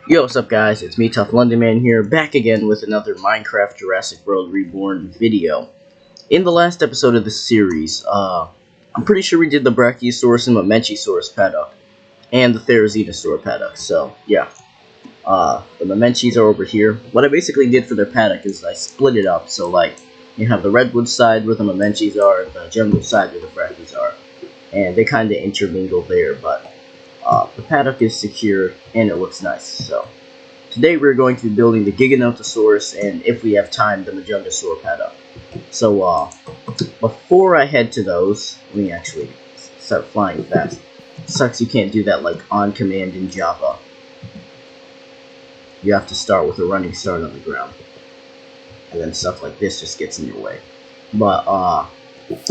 Yo, what's up guys, it's me, toughlondonman here, back again with another Minecraft Jurassic World Reborn video. In the last episode of this series, I'm pretty sure we did the Brachiosaurus and Mamenchisaurus Paddock, and the Therazinosaur Paddock, so yeah. The Mamenchis are over here. What I basically did for their paddock is I split it up, so like, you have the redwood side where the Mamenchis are, the jungle side where the Brachios are, and they kinda intermingle there, but the paddock is secure and it looks nice. So today we're going to be building the Giganotosaurus and, if we have time, the Giganotosaurus Paddock. So before I head to those, let me actually start flying fast. Sucks you can't do that like on command in Java. You have to start with a running start on the ground, and then stuff like this just gets in your way. But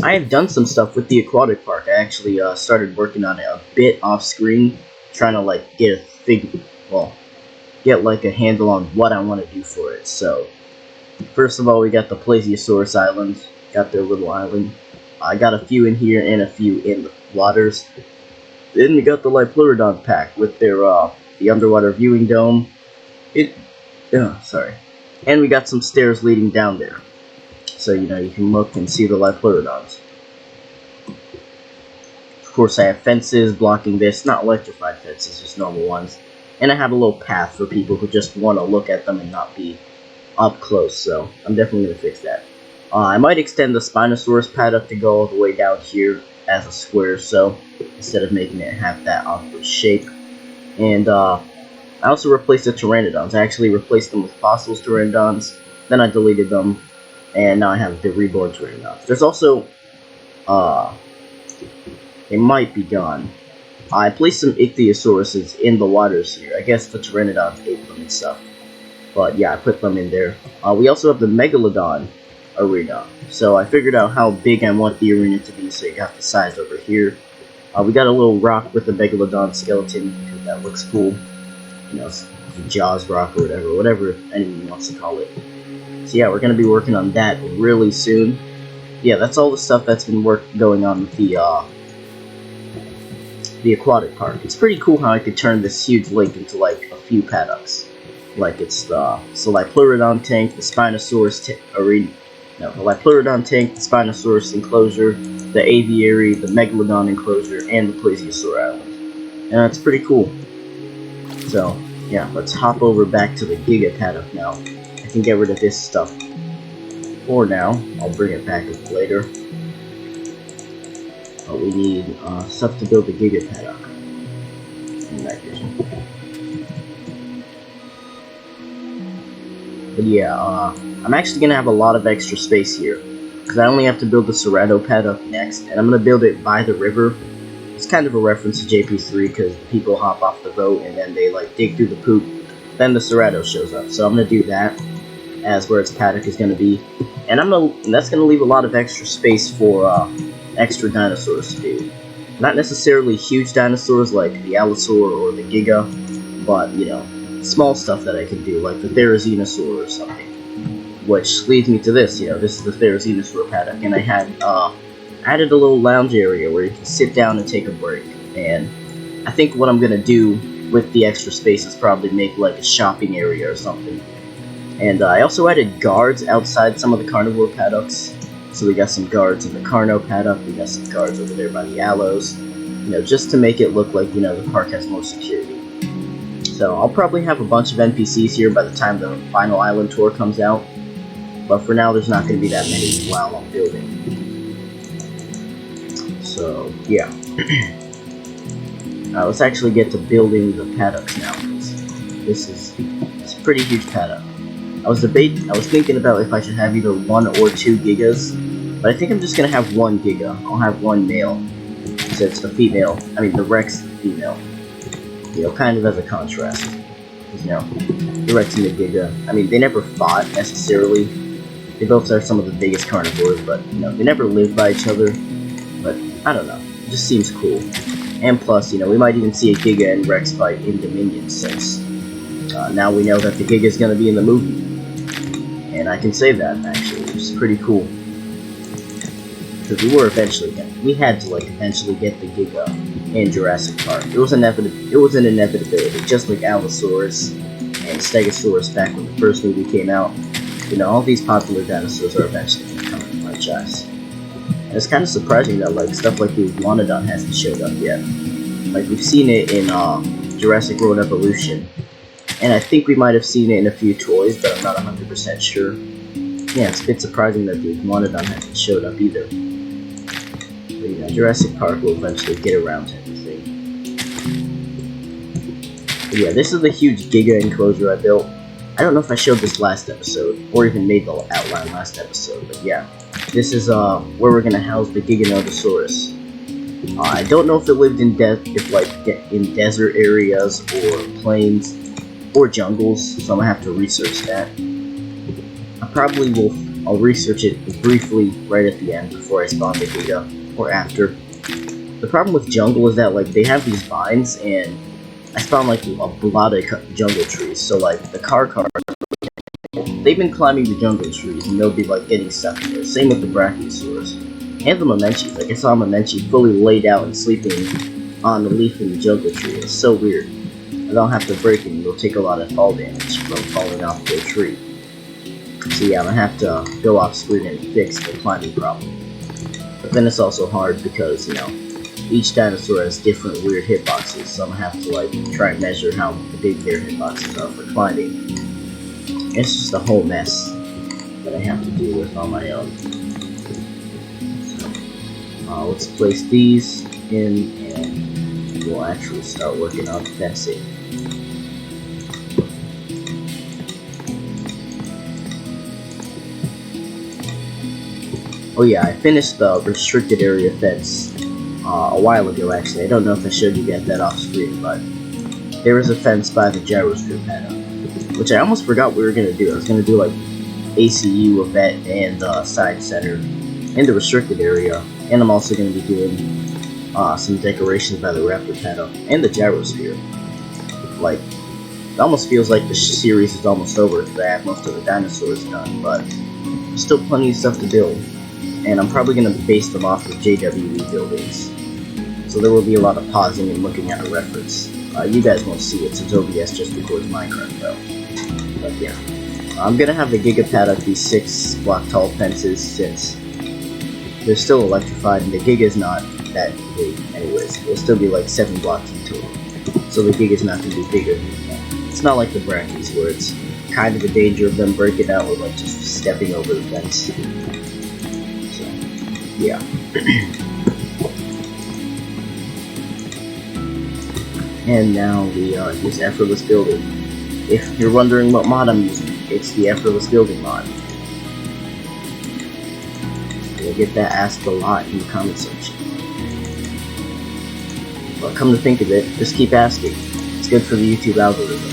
I have done some stuff with the aquatic park. I actually started working on it a bit off screen, trying to like get like a handle on what I want to do for it. So first of all, we got the Plesiosaurus Islands, got their little island. I got a few in here and a few in the waters. Then we got the Pleurodon pack with their the underwater viewing dome. And we got some stairs leading down there, so you know you can look and see the Pleurodons. Of course, I have fences blocking this, not electrified fences, just normal ones. And I have a little path for people who just want to look at them and not be up close, so I'm definitely going to fix that. I might extend the Spinosaurus Paddock to go all the way down here as a square, so instead of making it have that awkward shape. And I also replaced the Pteranodons. I actually replaced them with fossils Pteranodons, then I deleted them, and now I have the Reborn Pteranodons. There's also, they might be gone. I placed some Ichthysauruses in the waters here. I guess the Pteranodons ate them and stuff. But yeah, I put them in there. We also have the Megalodon arena. So I figured out how big I want the arena to be, so you got the size over here. We got a little rock with the Megalodon skeleton, because that looks cool. You know, the Jaws rock or whatever anyone wants to call it. So yeah, we're going to be working on that really soon. Yeah, that's all the stuff that's been going on with the aquatic park. It's pretty cool how I could turn this huge lake into like a few paddocks. Like it's the Pleurodon tank, the Spinosaurus arena. No, the Pleurodon tank, the Spinosaurus enclosure, the aviary, the Megalodon enclosure, and the Plesiosaur Islands. And that's pretty cool. So, yeah, let's hop over back to the Giga Paddock now. I can get rid of this stuff for now. I'll bring it back up later. But we need stuff to build the Giga Paddock. But yeah, I'm actually going to have a lot of extra space here, because I only have to build the Cerrado Paddock next, and I'm going to build it by the river. It's kind of a reference to JP3, because people hop off the boat and then they like dig through the poop. Then the Cerrado shows up, so I'm gonna do that as where its paddock is gonna be, and that's gonna leave a lot of extra space for extra dinosaurs to do. Not necessarily huge dinosaurs like the Allosaur or the Giga, but you know, small stuff that I can do, like the Therazinosaur or something. Which leads me to this. You know, this is the Therazinosaur Paddock, and I had added a little lounge area where you can sit down and take a break. And I think what I'm gonna do with the extra space is probably make like a shopping area or something. And I also added guards outside some of the carnivore paddocks. So we got some guards in the Carno Paddock, we got some guards over there by the Allos. You know, just to make it look like, you know, the park has more security. So I'll probably have a bunch of NPCs here by the time the final island tour comes out. But for now, there's not gonna be that many while I'm building. So, yeah. Let's actually get to building the paddocks now, because it's a pretty huge paddock. I was thinking about if I should have either 1 or 2 gigas, but I think I'm just gonna have 1 giga. I'll have 1 male, since it's the female, the Rex female. You know, kind of as a contrast. Because, you know, the Rex and the Giga, they never fought, necessarily. They both are some of the biggest carnivores, but, you know, they never lived by each other. But, I don't know, it just seems cool. And plus, you know, we might even see a Giga and Rex fight in Dominion, since now we know that the Giga is going to be in the movie. And I can say that, actually, which is pretty cool. Because we had to, eventually get the Giga in Jurassic Park. It was an inevitability, just like Allosaurus and Stegosaurus back when the first movie came out. You know, all these popular dinosaurs are eventually going to come in the franchise. And it's kind of surprising that like stuff like the Iguanodon hasn't showed up yet. Like we've seen it in Jurassic World Evolution, and I think we might have seen it in a few toys, but I'm not 100% sure. Yeah, it's a bit surprising that the Iguanodon hasn't showed up either. But yeah, Jurassic Park will eventually get around to everything. But yeah, this is the huge Giga enclosure I built. I don't know if I showed this last episode, or even made the outline last episode, but yeah. This is where we're gonna house the Giganotosaurus. I don't know if it lived in in desert areas or plains or jungles, so I'm gonna have to research that. I'll research it briefly right at the end before I spawn the Giga, or after. The problem with jungle is that like they have these vines, and I spawn like a lot of jungle trees, so like the car cars, they've been climbing the jungle trees and they'll be like getting stuck in there. Same with the Brachiosaurus. And the Momenchis. Like I saw a Momenchi fully laid out and sleeping on a leaf in the jungle tree. It's so weird. And they'll have to break it and they'll take a lot of fall damage from falling off the tree. So yeah, I'm gonna have to go off screen and fix the climbing problem. But then it's also hard because, you know, each dinosaur has different weird hitboxes, so I'm gonna have to like try and measure how big their hitboxes are for climbing. It's just a whole mess that I have to deal with on my own. So, let's place these in, and we'll actually start working on fencing. Oh yeah, I finished the restricted area fence a while ago actually. I don't know if I showed you guys that off screen, but there was a fence by the Gyrosphere Paddock, which I almost forgot we were going to do. I was going to do like ACU, a vet, and side center in the restricted area, and I'm also going to be doing some decorations by the Raptor Paddock and the Gyrosphere. Like, it almost feels like the series is almost over because I have most of the dinosaurs done, but there's still plenty of stuff to build, and I'm probably going to base them off of JWE buildings. So there will be a lot of pausing and looking at a reference. You guys won't see it since OBS just records Minecraft though. But yeah. I'm gonna have the Giga Paddock be 6 block tall fences since they're still electrified and the Giga's not that big anyways. It'll still be like 7 blocks in total. So the Giga's not gonna be bigger than that. It's not like the Brackies where it's kind of a danger of them breaking out or like just stepping over the fence. So, yeah. And now we use Effortless Building. If you're wondering what mod I'm using, it's the Effortless Building Mod. You'll get that asked a lot in the comment section. But come to think of it, just keep asking. It's good for the YouTube algorithm.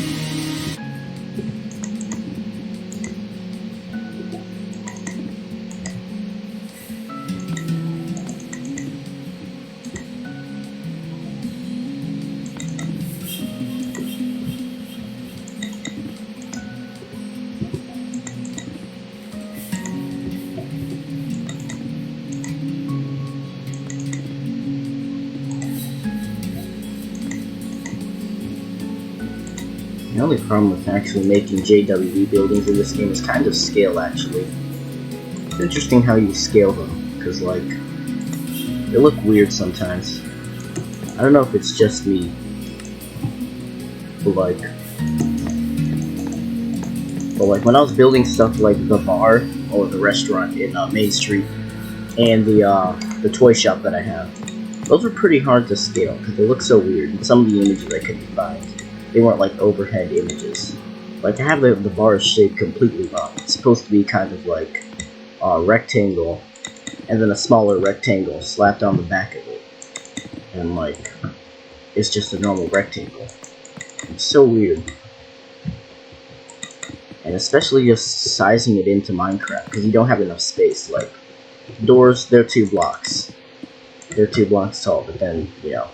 The only problem with actually making JWE buildings in this game is kind of scale, actually. It's interesting how you scale them, because, like, they look weird sometimes. I don't know if it's just me, but like when I was building stuff like the bar, or the restaurant in Main Street, and the toy shop that I have, those were pretty hard to scale, because they look so weird, and some of the images I couldn't find. They weren't like overhead images. Like I have the bar shaped completely wrong. It's supposed to be kind of like a rectangle, and then a smaller rectangle slapped on the back of it. And like, it's just a normal rectangle. It's so weird. And especially just sizing it into Minecraft, because you don't have enough space. Like, doors, they're 2 blocks. They're 2 blocks tall, but then, you know,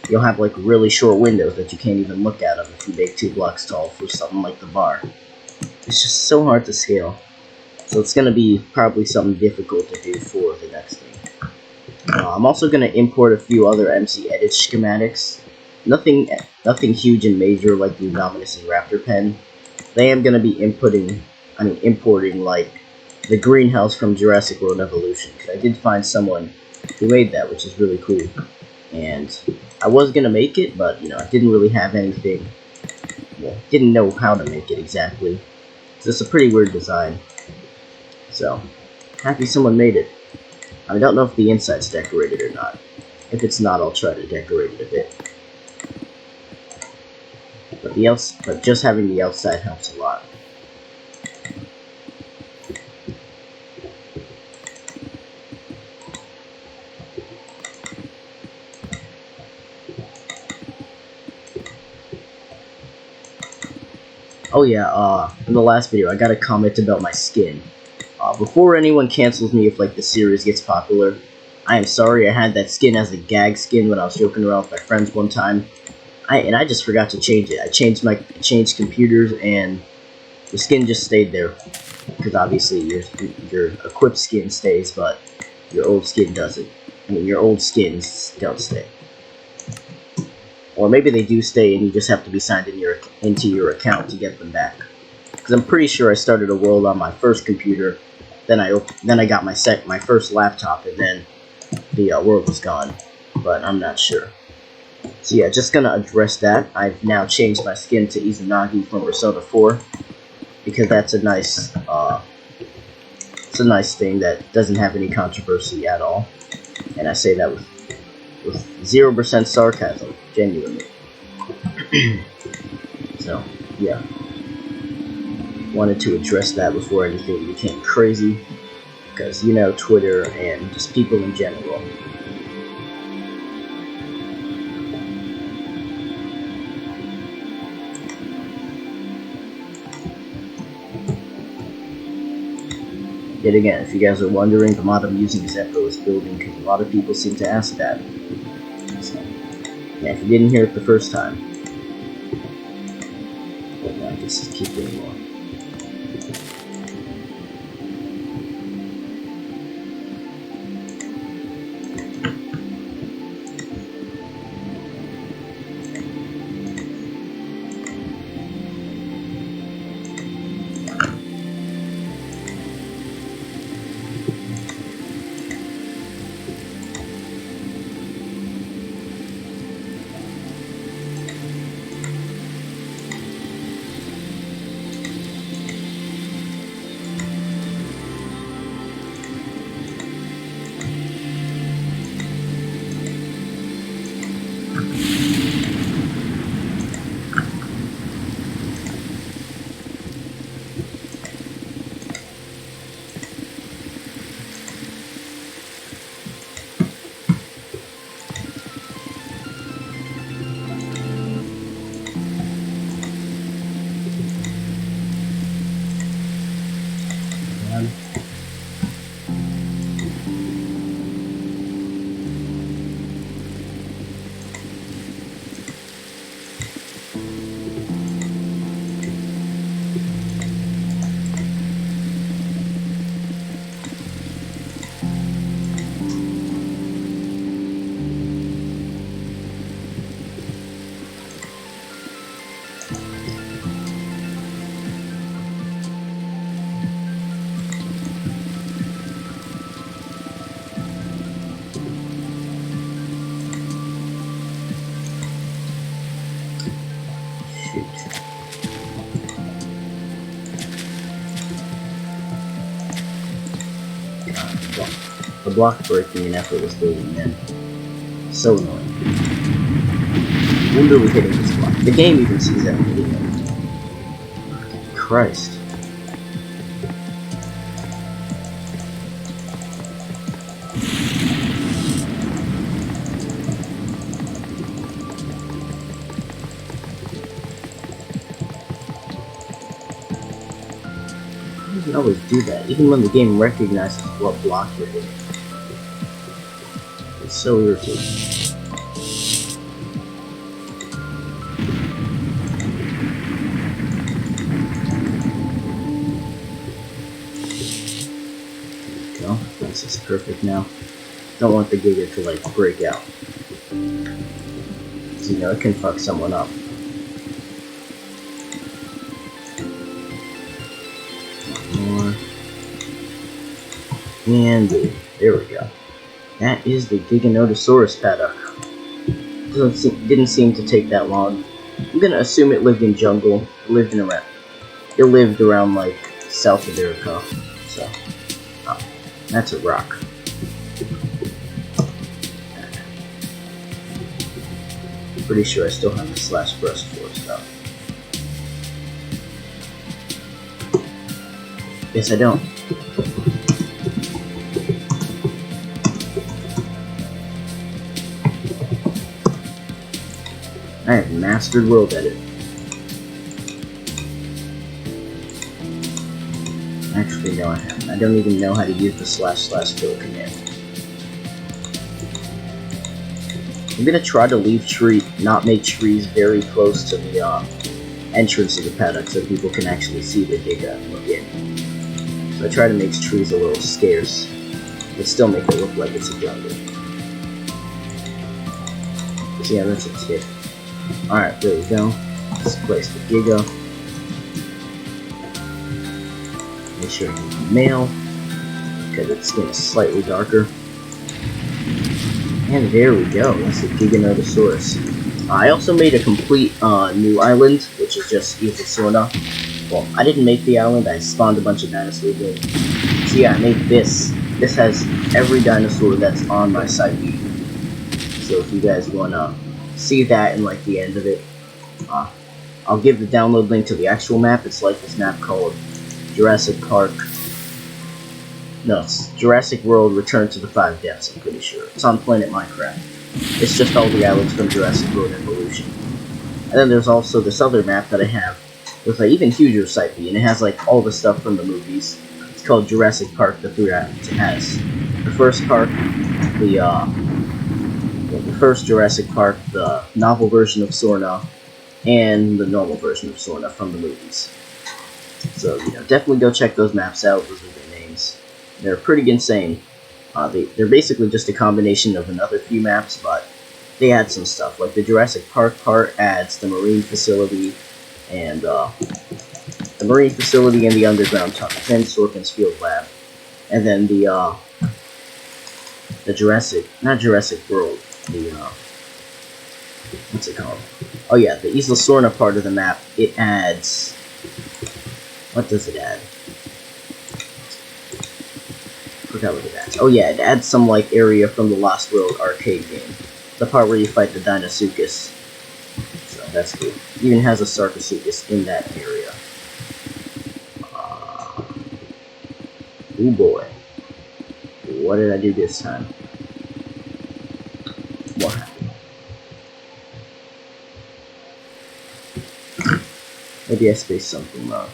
you'll have like really short windows that you can't even look at them if you make 2 blocks tall for something like the bar. It's just so hard to scale. So it's gonna be probably something difficult to do for the next thing. I'm also going to import a few other MC Edit schematics. Nothing huge and major like the Indominus and Raptor pen. They am going to be importing like the greenhouse from Jurassic World Evolution. Because I did find someone who made that, which is really cool. And I was going to make it, but I didn't really have anything. Didn't know how to make it exactly. So it's a pretty weird design. So, happy someone made it. I don't know if the inside's decorated or not. If it's not, I'll try to decorate it a bit. But just having the outside helps a lot. Oh yeah, in the last video I got a comment about my skin. Before anyone cancels me if like the series gets popular, I am sorry I had that skin as a gag skin when I was joking around with my friends one time. I just forgot to change it. I changed computers and the skin just stayed there. Because obviously your equipped skin stays, but your old skin doesn't. I mean, your old skins don't stay. Or maybe they do stay and you just have to be signed into your account to get them back. Because I'm pretty sure I started a world on my first computer, then I got my first laptop, and then the world was gone. But I'm not sure. So yeah, just gonna address that. I've now changed my skin to Izanagi from Persona 4 because that's a nice thing that doesn't have any controversy at all, and I say that with 0% sarcasm, genuinely. So yeah, wanted to address that before anything became crazy, because Twitter and just people in general. Yet again, if you guys are wondering, the mod I'm using is Effortless Building, because a lot of people seem to ask that. So, yeah, if you didn't hear it the first time. But yeah, I guess keep doing more. The block breaking in Effortless Building, man. So annoying. Literally hitting this block. The game even sees that I'm hitting it. Christ. It doesn't always do that, even when the game recognizes what block you're hitting. It's so irritating. There we go. This is perfect now. Don't want the Giga to like break out. So, you know, it can fuck someone up. One more. And there we go. That is the Giganotosaurus Paddock. Didn't seem to take that long. I'm gonna assume it lived in jungle. It lived around like South America. So, oh, that's a rock. Pretty sure I still have the slash brush for stuff. Yes, I don't. I have mastered world edit. Actually, no, I haven't. I don't even know how to use the //fill command. I'm gonna try to not make trees very close to the entrance of the paddock so people can actually see the Giga and look in. So I try to make trees a little scarce, but still make it look like it's a jungle. So yeah, that's a tip. Alright, there we go. Let's place the Giga. Make sure it's male, because its skin is slightly darker. And there we go, that's the Giganotosaurus. I also made a complete new island, which is just Ichthyosaurus. Well, I didn't make the island, I spawned a bunch of dinosaurs in. So yeah, I made this. This has every dinosaur that's on my site view. So if you guys wanna see that and like the end of it, I'll give the download link to the actual map. It's like this map called Jurassic Park. No, it's Jurassic World Return to the 5 Depths, I'm pretty sure. It's on Planet Minecraft. It's just all the islands from Jurassic World Evolution. And then there's also this other map that I have with an even huger site view, and it has like all the stuff from the movies. It's called Jurassic Park, the 3 islands. It has the first park, the first Jurassic Park, the novel version of Sorna, and the normal version of Sorna from the movies. So, you know, definitely go check those maps out. Those are their names. They're pretty insane. They're basically just a combination of another few maps, but they add some stuff. Like the Jurassic Park part adds the marine facility and the underground tunnel, then Sorkin's Field Lab, and then the not Jurassic World, what's it called? Oh yeah, the Isla Sorna part of the map. It adds. What does it add? Forgot what it adds. Oh yeah, it adds some like area from the Lost World arcade game. The part where you fight the Dinosuchus. So that's cool. It even has a Sarcosuchus in that area. Oh boy. What did I do this time? What happened? Maybe I spaced something wrong.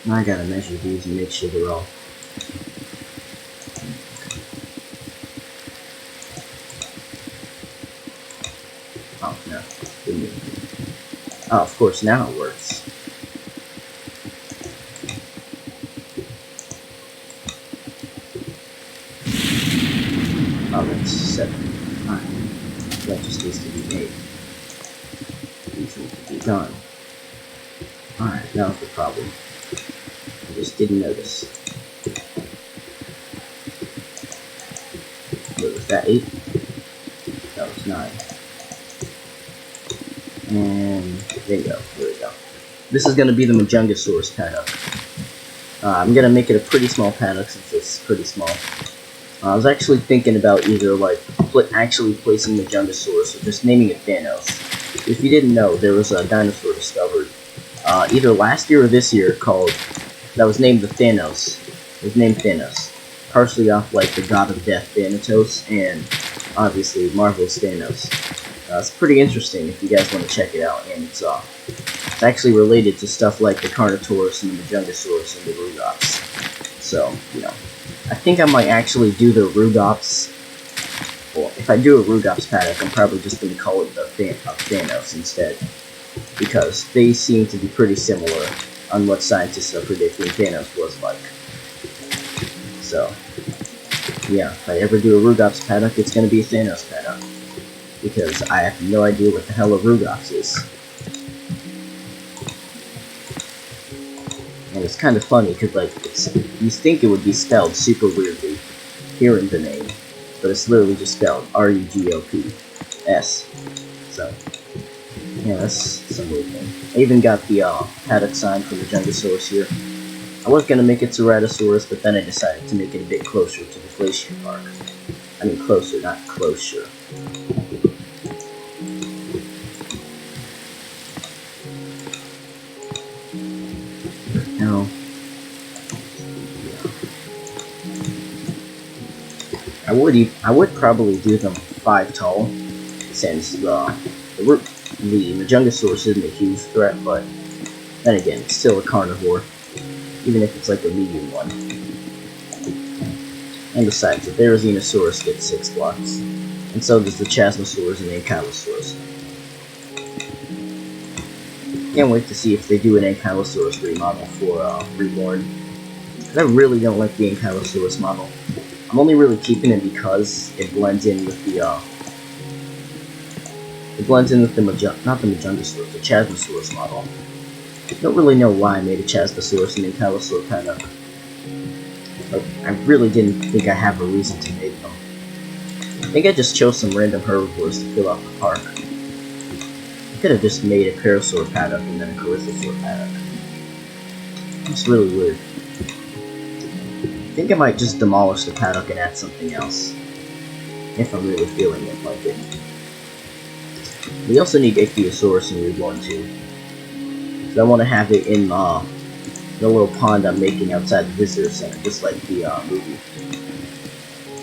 Now I gotta measure these and make sure they're all. Oh no, didn't even. Oh, of course now it works. Oh, that's 7. Alright. That just needs to be 8. These need to be done. Alright, that was the problem. I just didn't notice. Wait, was that 8? That was 9. And bingo, there we go. This is going to be the Giganotosaurus Paddock. I'm going to make it a pretty small paddock since it's pretty small. I was actually thinking about either like actually placing the Giganotosaurus or just naming it Thanos. If you didn't know, there was a dinosaur discovered either last year or this year that was named the Thanos. It was named Thanos, partially off like the god of death Thanatos and obviously Marvel's Thanos. It's pretty interesting if you guys want to check it out, and it's actually related to stuff like the Carnotaurus and the Giganotosaurus and the Rugops. So, you know, I think I might actually do the Rugops. Well, if I do a Rugops paddock, I'm probably just going to call it the Thanos instead. because they seem to be pretty similar on what scientists are predicting Thanos was like. So, yeah, if I ever do a Rugops Paddock, it's going to be a Thanos Paddock, because I have no idea what the hell a Rugops is. And it's kind of funny, because, like, you think it would be spelled super weirdly, hearing the name, but it's literally just spelled R-U-G-O-P-S. So, yeah, that's some weird thing. I even got the Paddock sign from the Giganotosaurus here. I was going to make it Ceratosaurus, but then I decided to make it a bit closer to the Glacier Park. I mean closer, not closer. No. Yeah. I would probably do them 5 tall, since the Giganotosaurus isn't a huge threat, but then again, it's still a carnivore, even if it's like a medium one. And besides, the Therazinosaurus gets 6 blocks, and so does the Chasmosaurus and Ankylosaurus. Can't wait to see if they do an Ankylosaurus remodel for Reborn. I really don't like the Ankylosaurus model. I'm only really keeping it because it blends in with the the Chasmosaurus model. I don't really know why I made a Chasmosaurus and Untitled Chapter. Like, I really didn't think I have a reason to make them. I think I just chose some random herbivores to fill out the park. I could have just made a Plesiosaurus Paddock and then a Giganotosaurus Paddock. That's really weird. I think I might just demolish the Paddock and add something else, if I'm really feeling it like it. We also need Ichthyosaurus in Reborn too. I want to have it in the little pond I'm making outside the visitor center, just like the movie.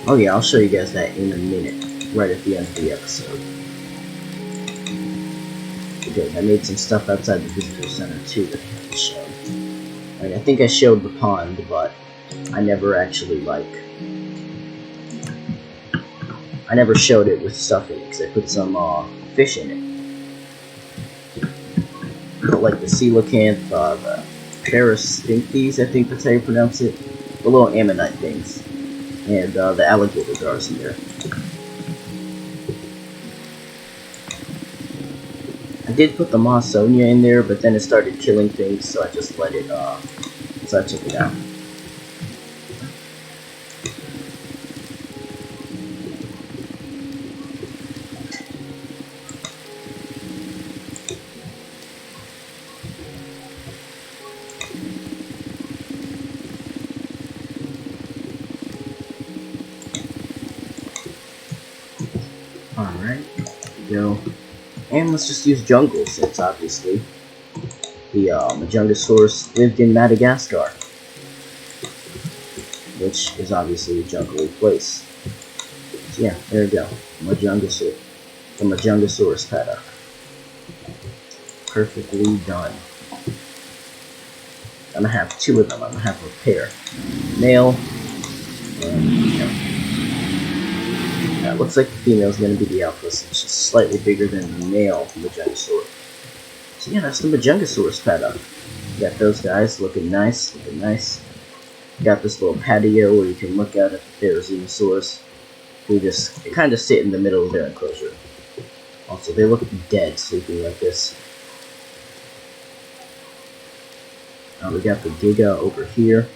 Oh yeah, I'll show you guys that in a minute, right at the end of the episode. Because I made some stuff outside the visitor center too that I haven't shown. I mean, I think I showed the pond, but I never actually, I never showed it with stuff in it, because I put some fish in it. Like the coelacanth, the Parasphintes, I think that's how you pronounce it. The little ammonite things. And the alligator jars in there. I did put the Mawsonia in there, but then it started killing things, so I just let it, so I took it out. Alright, go. And let's just use jungle, since obviously the Giganotosaurus lived in Madagascar, which is obviously a jungly place. So yeah, there we go. The Giganotosaurus Paddock. Perfectly done. I'm gonna have 2 of them. I'm gonna have a pair. Male and female. It looks like the female is going to be the alpha, since she's slightly bigger than the male Giganotosaurus. So yeah, that's the Giganotosaurus Paddock. Got those guys looking nice, Got this little patio where you can look out at the Therazinosaurus. They kind of sit in the middle of their enclosure. Also, they look dead sleeping like this. We got the Giga over here,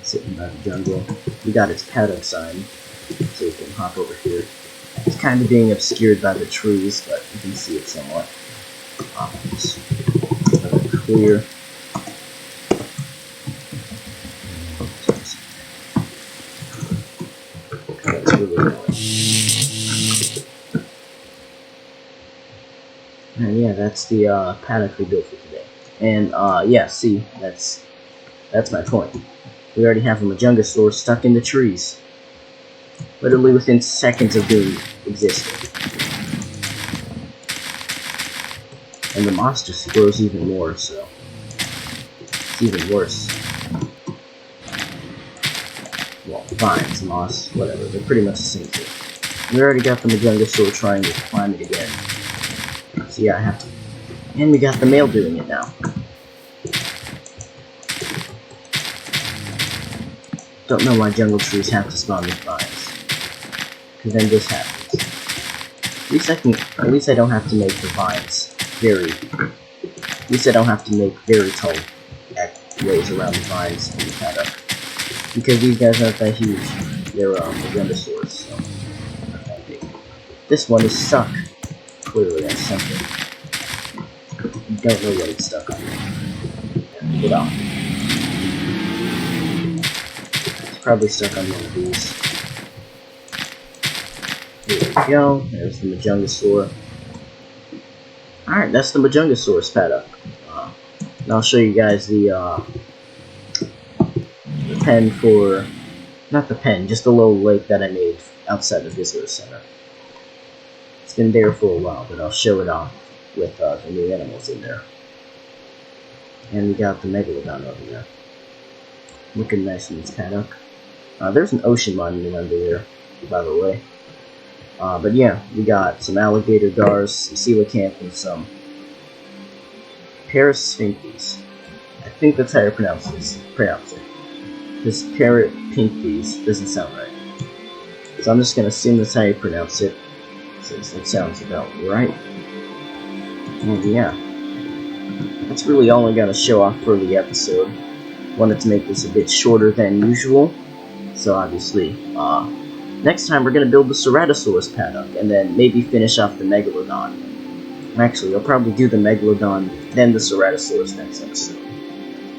sitting by the jungle. We got its Paddock sign, so you can hop over here. It's kind of being obscured by the trees, but you can see it somewhat. Just clear. That's really annoying. And yeah, that's the paddock we built for today. And yeah, see, that's my point. We already have a Giganotosaurus stuck in the trees, literally within seconds of being existing. And the moss just grows even more, so it's even worse. Well, vines, moss, whatever, they're pretty much the same thing. We already got the Giganotosaurus trying to climb it again. So yeah, I have to. And we got the male doing it now. Don't know why jungle trees have to spawn with vines. Because then this happens. At least I don't have to make the vines very... At least I don't have to make very tall ways around the vines in the paddock. Because these guys aren't that huge. They're Giganotosaurus, so not that big. This one is stuck. Clearly that's something. You don't know what it's stuck on. Get off. It's probably stuck on one of these. Here we go. There's the Majungasaur. Alright, that's the Majungasaurus Paddock. And I'll show you guys the pen for... Not the pen, just the little lake that I made outside the visitor center. It's been there for a while, but I'll show it off with the new animals in there. And we got the Megalodon over there. Looking nice in its paddock. There's an ocean monument under there, by the way. But yeah, we got some alligator gars, some coelacanth, and some Parasphinxes. I think that's how you pronounce it. This Parasphinxes doesn't sound right. So I'm just going to assume that's how you pronounce it, since it sounds about right. And yeah, that's really all I got to show off for the episode. Wanted to make this a bit shorter than usual, so obviously, next time we're going to build the Ceratosaurus Paddock, and then maybe finish off the Megalodon. Actually, I'll probably do the Megalodon, then the Ceratosaurus next episode.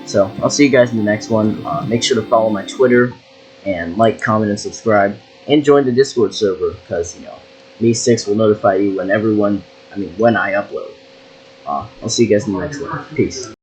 So, I'll see you guys in the next one. Make sure to follow my Twitter, and like, comment, and subscribe, and join the Discord server, because, you know, Me6 will notify you when I upload. I'll see you guys in the next one. Peace.